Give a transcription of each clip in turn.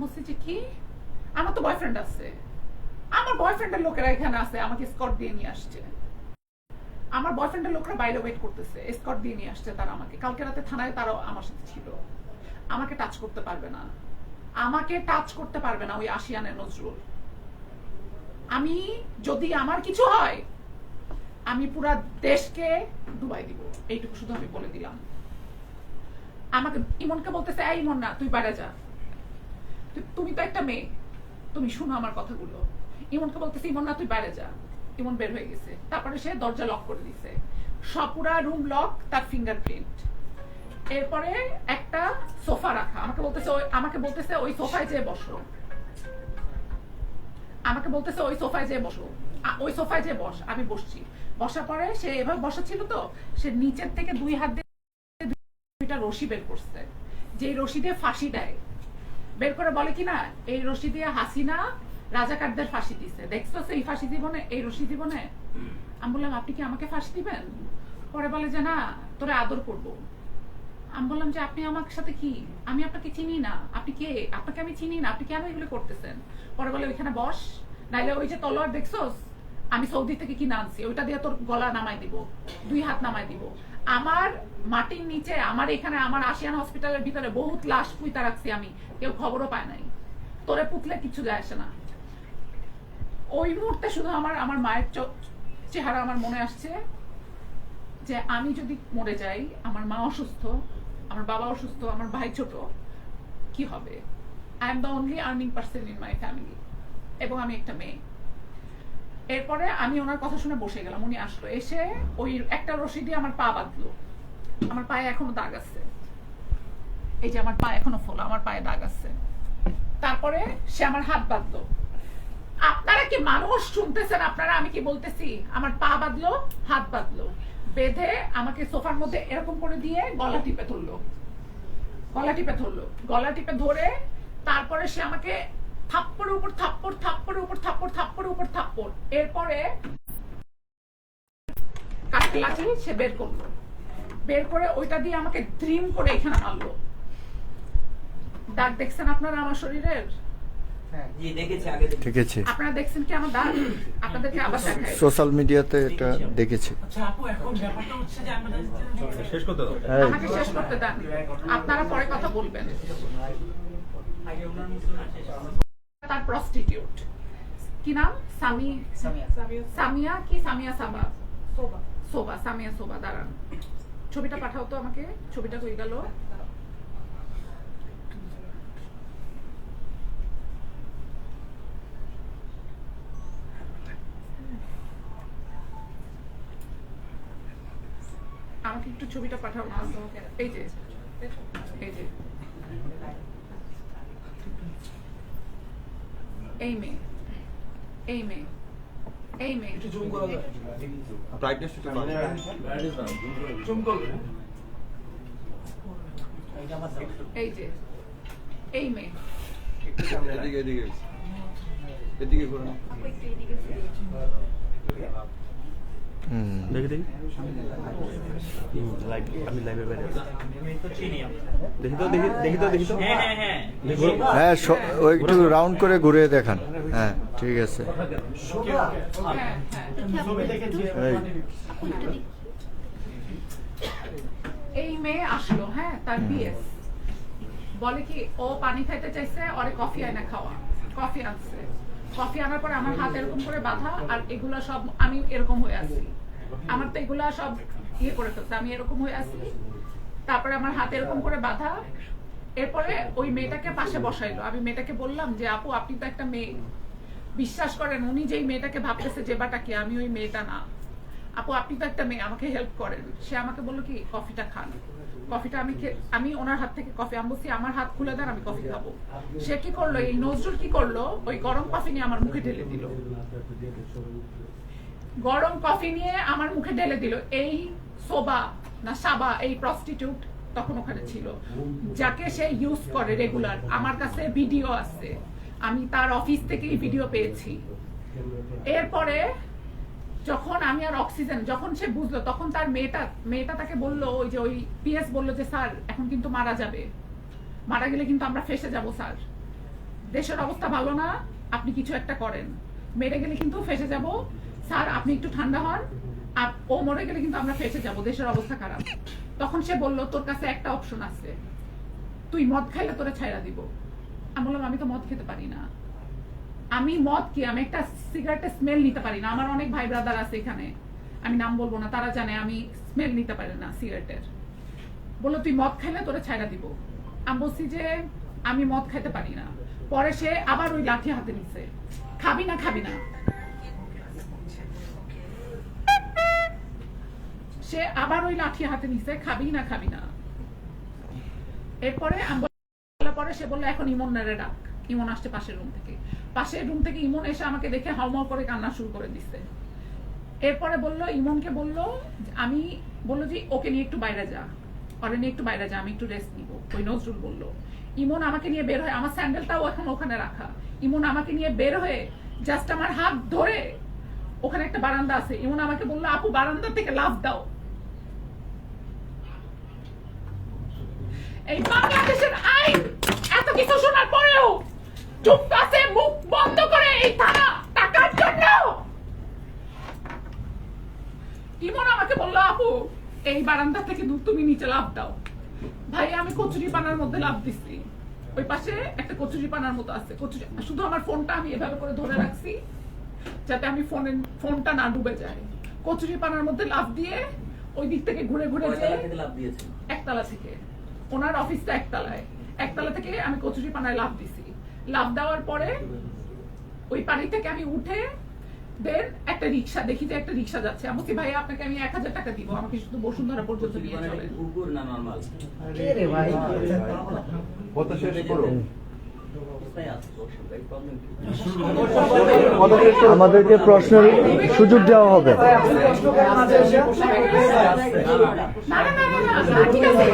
বলছি যে কি, আমার তো বয়ফ্রেন্ড আছে, আমার বয়ফ্রেন্ডের লোকেরা এখানে আছে, আমাকে স্কট দিয়ে নিয়ে আসছে, আমার বয়ফ্রেন্ডের লোকরা বাইরে ওয়েট করতেছে, স্কট দিয়ে নিয়ে আসছে তারা আমাকে। কালকে রাতে থানায় তারাও আমার সাথে ছিল। আমাকে টাচ করতে পারবে না, আমাকে টাচ করতে পারবে না ওই আশিয়ানের নজরুল। আমি যদি আমার কিছু হয়, আমি পুরা দেশকে ডুবাই দিব, এইটুকু শুধু আমি বলে দিলাম। আমাকে ইমনকে বলতেছে, এই ইমন না, তুই বাইরে যা, তুমি তো একটা মেয়ে, তুমি শুনো আমার কথাগুলো। ইমনকে বলতেছে, ইমন না, তুই বাইরে যা। ইমন বের হয়ে গেছে। তারপরে সে দরজা লক করে দিছে, সপুরা রুম লক, তার ফিঙ্গারপ্রিন্ট। এরপরে একটা সোফা রাখা, আমাকে বলতেছে ওই সোফায় যেয়ে বসো, আমাকে বলতেছে ওই সোফায় যেয়ে বসো, ওই সোফায় যেয়ে বস। আমি বসছি। বসার পরে সে এভাবে বসা ছিল তো, সে নিচের থেকে দুই হাত দিয়ে দুইটা রশি বের করছে, যে রশি দিয়ে ফাঁসি দেয়। বের করে বলে কি না, এই রশি দিয়ে হাসিনা রাজাকারদের ফাঁসি দিছে, দেখছো এই ফাঁসি জীবনে, এই রশি জীবনে। আমি বললাম, আপনি কি আমাকে ফাঁসি দিবেন? পরে বলে যে না, তোরে আদর করব। আমি বললাম যে আপনি আমার সাথে কি, আমি আপনাকে চিনি না, আপনি কে, আপনাকে আমি চিনি না, আপনি কেন এগুলো করতেছেন? পরে বলে ওইখানে বস, নাইলে ওই যে তলোয়ার দেখছোস, আমি সৌদি থেকে কিনে আনছি, ওইটা দিয়ে তোর গলা নামাই দিব, দুই হাত নামাই দিব। আমার মাটির নিচে, আমার এখানে, আমার আশিয়ান হসপিটালের ভিতরে বহুত লাশ পুঁতা রাখছি আমি, কেউ খবরও পায় নাই। তোরে পুতলে কিছু যায় আসে না। ওই মুহূর্তে শুধু আমার মায়ের চেহারা আমার মনে আসছে, যে আমি যদি মরে যাই, আমার মা অসুস্থ, আমার বাবা অসুস্থ, আমার ভাই ছোট, কি হবে? I am the only earning person in my family, এবং আমি একটা মেয়ে। এরপরে আমি ওনার কথা শুনে বসে গেলাম। উনি আসলো, এসে ওই একটা রশি দিয়ে আমার পা বাঁধলো। আমার পায়ে এখনো দাগ আছে, এই যে আমার পা এখনো ফোলা, আমার পায়ে দাগ আছে। তারপরে সে আমার হাত বাঁধলো। আপনারা কি মানুষ শুনতেছেন? আপনারা, আমি কি বলতেছি? আমার পা বাঁধলো, হাত বাঁধলো, বেঁধে আমাকে সোফার মধ্যে এরকম করে দিয়ে গলা টিপে ধরলো, গলা টিপে ধরলো, গলা টিপে ধরে তারপরে সে আমাকে থাপ্পড়ের উপর থাপ্পড়, থাপ্পড়ের উপর থাপ্পড়, থাপ্পড়ের উপর থাপ্পড়। এরপরে কাঠের লাঠি সে বের করলো, বের করে ওইটা দিয়ে আমাকে ড্রিম করে এখানে মারলো। দাগ দেখছেন আপনারা আমার শরীরের? আপনারা দেখছেন কি আমার দাগ? আপনাদেরকে আবার দেখাই, সোশ্যাল মিডিয়াতে এটা দেখেছি। আমাকে শেষ করতে দেন, আপনারা পরে কথা বলবেন। তার প্রস্টিটিউট কি নাম? সামিয়া কি সামিয়া সাবা সোবা, সামিয়া সোবা। দাঁড়ান, ছবিটা পাঠাও তো আমাকে, ছবিটা হয়ে গেল। আমাকে একটু ছবিটা পাঠাও। এই যে, এই যে, এই মেয়ে, এই মেয়ে, এই মেয়ে, এই যে, এই মেয়ে। দেখি দেখি আমি লাইভে বাইরে দেখি তো, দেখি তো, দেখি তো। হ্যাঁ, ওই একটু রাউন্ড করে ঘুরে দেখান। হ্যাঁ, ঠিক আছে। এই মেয়ে আসলো, হ্যাঁ, তার বিএস বলে কি, ও পানি খাইতে চাইছে, ওরে কফি আনা খাওয়া, কফি আনছে। কফি আনার পরে আমার হাত এরকম করে বাঁধা, আর এগুলা সব আমি এরকম হয়ে আছি, আমার তো এগুলা সব ইয়ে করে ফেলছে, আমি এরকম হয়ে আছি। তারপরে আমার হাত এরকম করে বাঁধা। এরপরে ওই মেয়েটাকে পাশে বসাইলো। আমি মেয়েটাকে বললাম যে আপু, আপনি তো একটা মেয়ে, বিশ্বাস করেন উনি যেই মেয়েটাকে ভাবতেছে যে বাটাকে, আমি ওই মেয়েটা না। আপু, আপনি তো একটা মেয়ে, আমাকে হেল্প করেন। সে আমাকে বললো কি, কফিটা খান। কফিটা আমি ওনার হাত থেকে কফি, আমি বলছি আমার হাত খুলে দেন, আমি কফি খাবো। সে কি করলো, এই নজরুল কি করলো, ওই গরম কফি নিয়ে আমার মুখে ঢেলে দিল, গরম কফি নিয়ে আমার মুখে ঢেলে দিল। এই সোবা না সাবা, এই প্রস্টিটিউট তখন ওখানে ছিল, যাকে সে ইউজ করে রেগুলার। আমার কাছে ভিডিও আছে, আমি তার অফিস থেকেই ভিডিও পেয়েছি। এরপরে যখন আমি আর অক্সিজেন, যখন সে বুঝলো, তখন তার মেয়েটা তাকে বললো, ওই যে ওই পিএস বললো যে স্যার এখন কিন্তু মারা যাবে, মারা গেলে কিন্তু আমরা ফেসে যাব স্যার। দেশের অবস্থা ভালো না, আপনি কিছু একটা করেন, মেরে গেলে কিন্তু ফেসে যাব স্যার, আপনি একটু ঠান্ডা হন, ও মরে গেলে কিন্তু আমরা ফেসে যাব, দেশের অবস্থা খারাপ। তখন সে বলল তোর কাছে একটা অপশন আছে, তুই মদ খাইলে তোরে ছাইড়া দিব। আমি বললাম আমি তো মদ খেতে পারি না, আমি মদ কি, আমি একটা সিগারেটের স্মেল নিতে পারি না। আমার অনেক ভাই ব্রাদার আছে এখানে, আমি নাম বলবো না, তারা জানে আমি স্মেল নিতে পারি না সিগারেটের। বললো তুই মদ খাইলে তোরে ছাইড়া দিব। আমি বলছি যে আমি মদ খাইতে পারি না। পরে সে আবার ওই লাঠি হাতে নিছে, খাবি না খাবি না, সে আবার ওই লাঠি হাতে নিছে, খাবি না খাবি না। এরপরে পরে সে বললো এখন ইমনের ডাক। ইমন আসছে পাশের রুম থেকে, পাশের রুম থেকে ইমন এসে আমাকে দেখে হাউমাউ করে কান্না শুরু করে দিচ্ছে। এরপরে বললো, ইমনকে বললো, আমি বললো যে ওকে নিয়ে একটু বাইরে যা, ওরে নিয়ে একটু বাইরে যা, আমি একটু রেস্ট নিবো, ওই নজরুল বললো। ইমন আমাকে নিয়ে বের হয়ে, আমার স্যান্ডেলটাও এখন ওখানে রাখা, ইমন আমাকে নিয়ে বের হয়ে জাস্ট আমার হাত ধরে, ওখানে একটা বারান্দা আছে, ইমন আমাকে বললো আপু বারান্দা থেকে লাফ দাও। এই বাংলাদেশের আইন এত কিছু শোনার পরেও চুপ আছে, মুখ বন্ধ করে এই থানা টাকার জন্য। ইমন আমাকে বললো আপু এই বারান্দা থেকে তুমি নিচে লাফ দাও। ভাই আমি কচুরি পানার মধ্যে লাফ দিচ্ছি, ওই পাশে একটা কচুরি পানার মতো আছে, কচুরি, শুধু আমার ফোনটা আমি এভাবে করে ধরে রাখছি যাতে আমি ফোনটা না ডুবে যায়। কচুরি পানার মধ্যে লাফ দিয়ে ওই দিক থেকে ঘুরে ঘুরে যে একতলা থেকে, ওনার অফিসটা একতলায়, একতলা থেকে আমি কচুরি পানায় লাফ দিছি। লাফ দেওয়ার পরে ওই পানি থেকে আমি উঠে দেন একটা রিক্সা দেখি যে একটা রিক্সা যাচ্ছে। আমি বলছি ভাই আপনাকে আমি 1000 টাকা দিব, আমাকে শুধু বসুন্ধরা পর্যন্ত নিয়ে চলেন। কুকুর না নরমাল রে ভাই কত শেষ করো আমাদেরকে প্রশ্নের সুযোগ দেওয়া হবে। না না না না না, ঠিক আছে,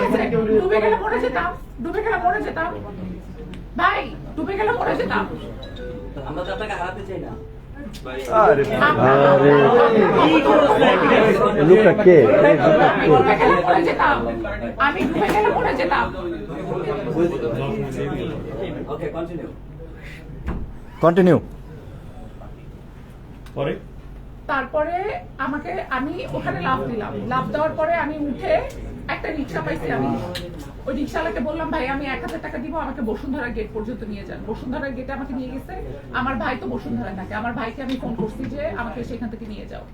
ডুবে গেলে মরে যেতাম, ডুবে গেলে মরে যেতাম ভাই, ডুবে গেলে মরে যেতাম। আমরা তো আপনাকে হারাতে চাই না। আরে লোকটা কে? আমি ডুবে গেলে মরে যেতাম। ওকে কন্টিনিউ। কন্টিনিউ। পরে তারপরে আমি ওখানে লাফ দিলাম, লাফ দেওয়ার পরে আমি উঠে একটা রিক্সা পাইছি, আমি ওই রিক্সাওয়ালাকে বললাম ভাই আমি 1000 টাকা দিব, আমাকে বসুন্ধরা গেট পর্যন্ত নিয়ে যান। বসুন্ধরা গেটে আমাকে নিয়ে গেছে, আমার ভাই তো বসুন্ধরায় থাকে, আমার ভাইকে আমি ফোন করছি যে আমাকে সেখান থেকে নিয়ে যাও।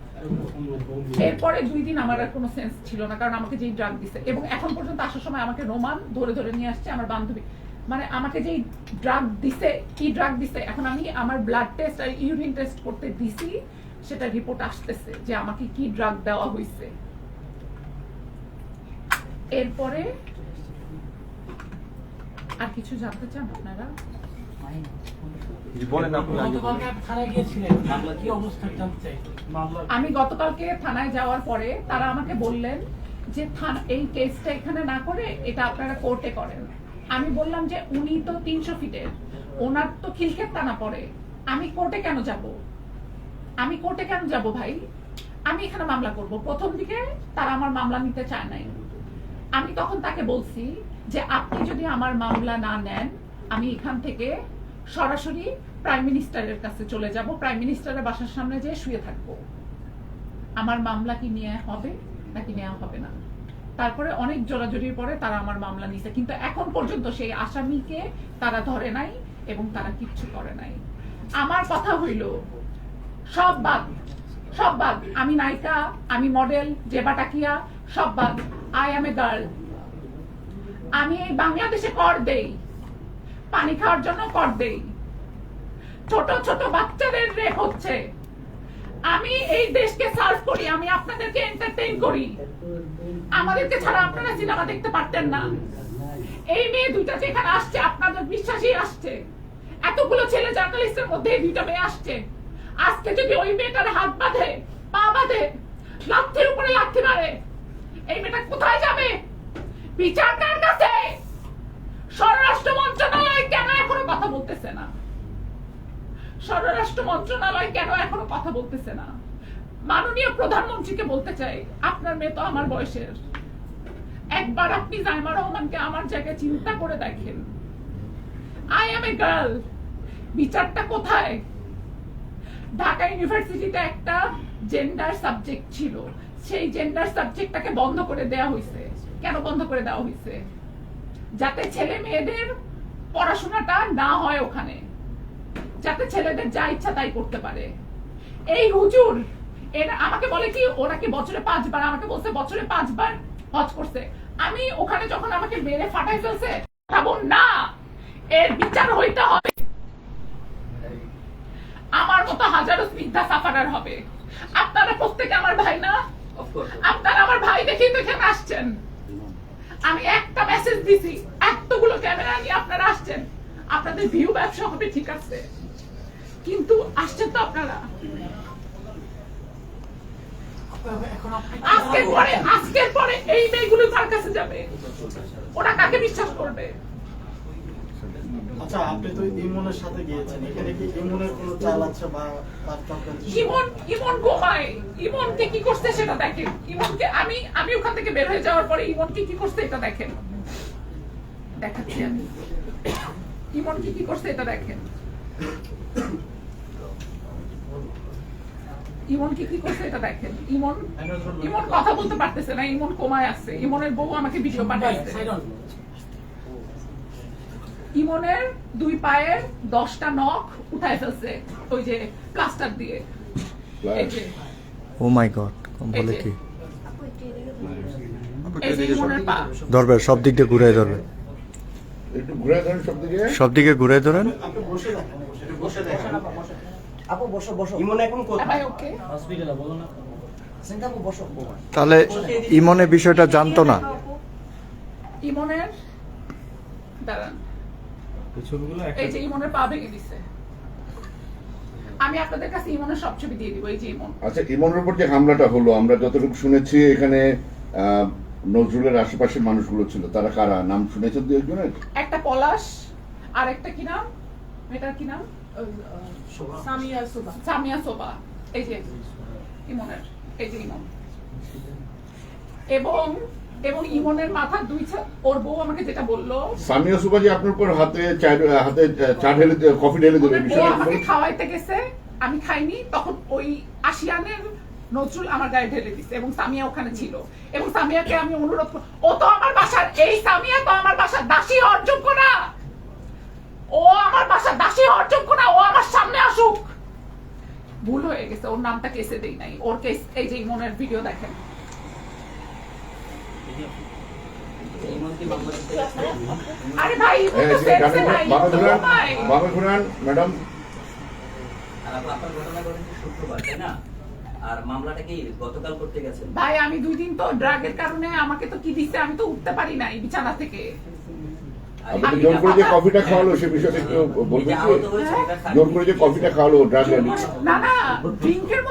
এরপরে 2 দিন আমার আর কোনো সেন্স ছিল না, কারণ আমাকে যেই ড্রাগ দিছে, এবং এখন পর্যন্ত আসার সময় আমাকে রোমান ধরে ধরে নিয়ে আসছে আমার বান্ধবী, মানে আমাকে যেই ড্রাগ দিছে, কি ড্রাগ দিছে, এখন আমি আমার ব্লাড টেস্ট আর ইউরিন টেস্ট করতে দিছি, সেটা রিপোর্ট আসতেছে যে আমাকে কি ড্রাগ দেওয়া হয়েছে। এরপরে আর কিছু জানতে চান আপনারা? বলেন আপনি আগে বলেন। আমি গতকালকে থানায় যাওয়ার পরে তারা আমাকে বললেন যে এই কেসটা এখানে না করে এটা আপনারা কোর্টে করেন। আমি বললাম যে উনি তো 300 ফিটের, ওনার তো খিলক্ষেত টানা পড়ে, আমি কোর্টে কেন যাব, আমি কোর্টে কেন যাব ভাই, আমি এখানে মামলা করব। প্রথম দিকে তারা আমার মামলা নিতে চায় নাই। আমি তখন তাকে বলছি যে আপনি যদি আমার মামলা না নেন, আমি এখান থেকে সরাসরি প্রাইম মিনিস্টারের কাছে চলে যাব, প্রাইম মিনিস্টারের বাসার সামনে যেয়ে শুয়ে থাকবো। আমার মামলা কি নেওয়া হবে নাকি নেওয়া হবে না। তারপরে অনেক জোরাজোরির পরে তারা আমার মামলা নিছে, কিন্তু এখন পর্যন্ত সেই আসামিকে তারা ধরে নাই এবং তারা কিচ্ছু করে নাই। আমার কথা হইল সব বাদ, সব বাদ, আমি নায়িকা, আমি মডেল, জেবা টাকিয়া, সব বাদ, আই এম এ গার্ল। আমি এই বাংলাদেশে কর দেই, পানি খাওয়ার জন্য কর দেই, ছোট ছোট বাচ্চাদের রেপ হচ্ছে, আমি এই দেশকে সার্ভ করি, আমি আপনাদেরকে এন্টারটেইন করি, আমাদেরকে ছাড়া আপনারা সিনেমা দেখতে পারতেন না। এই মেয়ে দুইটা যেখানে আসছে আপনাদের বিশ্বাসই আসছে, এতগুলো ছেলে জার্নালিস্টের মধ্যে এই দুইটা মেয়ে আসছে। আজকে যদি ওই মেয়েটার হাত বাঁধে, পা বাঁধে, লাথির উপরে লাথি মারে, এই মেয়েটা কোথায় যাবে? বিচার কার কাছে? স্বরাষ্ট্র মন্ত্রণালয় কেন এখনো কথা বলতেছে না? স্বরাষ্ট্র মন্ত্রণালয় কেন এখনো কথা বলতেছে না? মাননীয় প্রধানমন্ত্রীকে বলতে চাই, আপনার মেয়ে তো আমার বয়সের, একবার আপনি জাইমা রহমানকে আমার জায়গায় চিন্তা করে দেখেন। আই এম এ গার্ল, বিচারটা কোথায়? ঢাকা ইউনিভার্সিটিতে একটা জেন্ডার সাবজেক্ট ছিল, সেই জেন্ডার সাবজেক্টটাকে বন্ধ করে দেওয়া হয়েছে। কেন বন্ধ করে দেওয়া হয়েছে? যাতে ছেলে মেয়েদের পড়াশোনাটা না হয় ওখানে, যাতে ছেলেদের যা ইচ্ছা তাই করতে পারে। এই হুজুর এরা আমাকে বলে কি ওরা কি বছরে 5 বার, আমাকে বলছে বছরে 5 বার হজ করছে। আমি ওখানে যখন আমাকে মেরে ফাটাই ফেলছে, ভাবো না, এর বিচার হইতে হবে। আমার মতো হাজারো স্নিগ্ধা সাফারার হবে। আপনারা প্রত্যেকে আমার ভাই না? আপনারা আমার ভাই দেখেই তো এখানে আসছেন। আমি একটা মেসেজ দিছি, এতগুলো ক্যামেরা নিয়ে আপনারা আসছেন। আপনাদের ভিউ ব্যবসা হবে ঠিক আছে, কিন্তু আসছেন তো আপনারা। আজকের পরে এই মেয়েগুলো কার কাছে যাবে? ওরা কাকে বিশ্বাস করবে? আচ্ছা, আপনি তো ইমনের সাথে গিয়েছেন, এখানে কি ইমনের কোনো চাল আছে বা তার চক্রান্ত? ইমন ঘুমায়। ইমনকে কি করছে সেটা দেখেন। ইমনকে আমি ওখান থেকে বের হয়ে যাওয়ার পরে ইমনকে কি করছে এটা দেখেন, দেখাচ্ছি আমি। ইমনকে কি করছে এটা দেখেন। ইমনকে কি করছে এটা দেখেন। ইমন কথা বলতে পারতেছে না, ইমন কোমায় আছে। ইমনের বউ আমাকে ভিডিও পাঠাচ্ছে। ইমনের 2 পায়ের 10টা নখ উঠায় ফেলছে ওই যে প্লাস্টার দিয়ে। এই যে ও মাই গড, বলে কি? এই যে ইমনের পা। ধরবে, সব দিক দিয়ে ঘুরে ধরবে, একটু ঘুরে ধরেন সব দিকে। সব দিকে ঘুরে ধরেন। আপনি বসে দেখেন, বসে দেখেন। আপু বসো বসো। ইমন এখন কোথায়? ভাই ওকে হসপিটালে বলো না। চিন্তা আপু বসো। তাহলে ইমনের বিষয়টা জানতো না? ইমনের দাঁড়ান, এই যে ইমনের পা ভেঙে দিছে। আমি আপনাদের কাছে ইমনের সব ছবি দিয়ে দিব। এই যে ইমন। আচ্ছা, ইমনের উপর যে হামলাটা হলো, আমরা যতটুকু শুনেছি এখানে নজরুলের আশেপাশের মানুষগুলো ছিল, তারা কারা? নাম শুনেছেন 2-1 জনের? একটা পলাশ আর একটা কি নাম, এটার কি নাম? সামিয়া সোবা। এই যে ইমনের, এই যে ইমন। এবং ইমনের মাথা 2 ওর বউ আমাকে যেটা বললো, সামিয়া সুবাজি আপনার উপর হাতে চা ঢেলে কফি ঢেলে দেবে ওর বউ বিষয়টা আমাকে কি? খাওয়াইতে গেছে, আমি খাইনি। তখন ওই আশিয়ানের নজরুল আমার গায়ে ঢেলে দিছে এবং সামিয়া ওখানে ছিল। এবং সামিয়াকে আমি অনুরোধ ও তো আমার বাসার, এই সামিয়া তো আমার বাসার দাসী হওয়ার যোগ্য না। ও আমার বাসার দাসী হওয়ার যোগ্য না। ও আমার সামনে আসুক। ভুল হয়ে গেছে, ওর নামটা কেসে দেই নাই। ওর কেস এই যে ইমনের ভিডিও দেখেন। আরে ভাই ইমন তো সেন্সে নাই, ইমন তো ঘুমায়। বাবা ঘুরান ম্যাডাম। আর আপনার ঘটনা ঘটেছে শুক্রবার, তাই না? আর মামলাটা কি গতকাল করতে গেছেন? ভাই আমি 2 দিন তো ড্রাগের কারণে আমাকে তো কি দিছে, আমি তো উঠতে পারি নাই বিছানা থেকে। আপনাকে জোর করে যে কফিটা খাওয়ালো সে বিষয়টা একটু বলবেন কি? জোর করে যে কফিটা খাওয়ালো ড্রাগ না না, ড্রিঙ্কের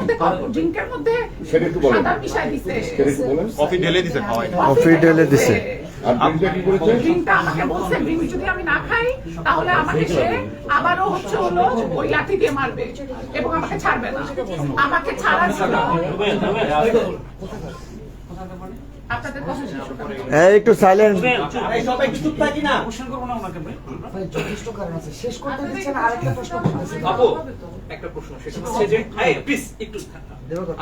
মধ্যে সেটা একটু বলেন। সাদা মিশাই দিছে। সেটা একটু বলেন। কফি ঢেলে দিছে খাওয়াই। কফি ঢেলে দিছে। আর ড্রিঙ্কটা কি করেছে? ড্রিঙ্কটা আমাকে বলছে ড্রিঙ্ক যদি আমি না খাই তাহলে আমাকে সে আবারও হলো ওই লাঠি দিয়ে মারবে এবং আমাকে ছাড়বে না। আমাকে ছাড়ার জন্য আপনাদের কথা শেষ করতে হবে। এই একটু সাইলেন্ট। সবাই চুপ থাকি না। ভাই যথেষ্ট কারণ আছে, শেষ করতে দিচ্ছেন। আরেকটা প্রশ্ন করতেছি। আপু একটা প্রশ্ন, সেটা হচ্ছে যে প্লিজ একটু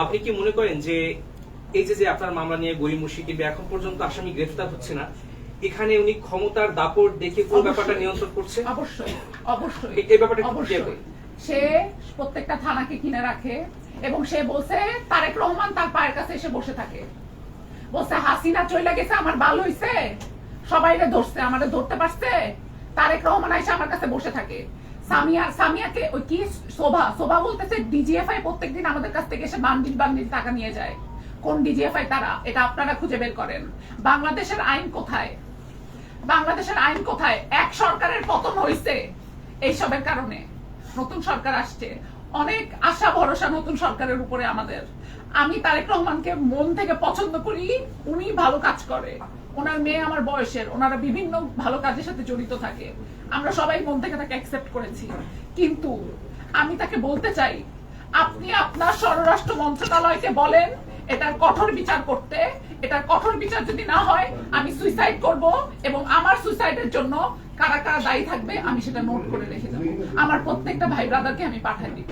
আপনি কি মনে করেন যে এই যে আপনার মামলা নিয়ে গরিমুশি কিংবা এখন পর্যন্ত আসামি গ্রেফতার হচ্ছে না, এখানে উনি ক্ষমতার দাপট দেখে পুরো ব্যাপারটা নিয়ন্ত্রণ করছে? অবশ্যই অবশ্যই এই ব্যাপারটা একটু অবশ্যই। clear করুন। সে প্রত্যেকটা থানাকে কিনে রাখে এবং সে বলছে তারেক রহমান তার পায়ের কাছে এসে বসে থাকে। বলছে হাসিনা চলে গেছে, আমার ভালো হইছে, সবাইরে ধরছে, আমারে ধরতে পারছে। তারেক রহমান এসে আমার কাছে বসে থাকে। সামিয়াকে ওই কি শোভা বলতেছে ডিজিএফআই প্রত্যেকদিন আমাদের কাছ থেকে এসে বান্ডিল টাকা নিয়ে যায়। কোন ডিজিএফআই তারা? এটা আপনারা খুঁজে বের করেন। বাংলাদেশের আইন কোথায়? বাংলাদেশের আইন কোথায়? এক সরকারের পতন হইছে এইসবের কারণে। নতুন সরকার আসছে, অনেক আশা ভরসা নতুন সরকারের উপরে আমাদের। আমি তারেক রহমানকে মন থেকে পছন্দ করি, উনি ভালো কাজ করে। ওনার মেয়ে আমার বয়সের, ওনারা বিভিন্ন ভালো কাজের সাথে জড়িত থাকে, আমরা সবাই মন থেকে তাকে অ্যাকসেপ্ট করেছি। কিন্তু আমি তাকে বলতে চাই, আপনি আপনার স্বরাষ্ট্র মন্ত্রণালয়কে বলেন এটার কঠোর বিচার করতে। এটার কঠোর বিচার যদি না হয় আমি সুইসাইড করব এবং আমার সুইসাইডের জন্য কারা কারা দায়ী থাকবে আমি সেটা নোট করে রেখে দেবো। আমার প্রত্যেকটা ভাই ব্রাদারকে আমি পাঠাই দিব।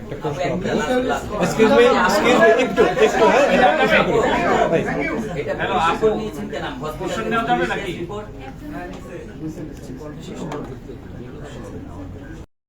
একটা আপু, প্রশ্ন একটা last কথা। এক্সকিউজ মি একটু হ্যাঁ এটা আপনার সাথে করুন। ভাই এটা হ্যালো, পুলিশ আপু, রিপোর্ট নিয়েছেন কেন? কোশ্চেন নেওয়া যাবে নাকি? রিপোর্ট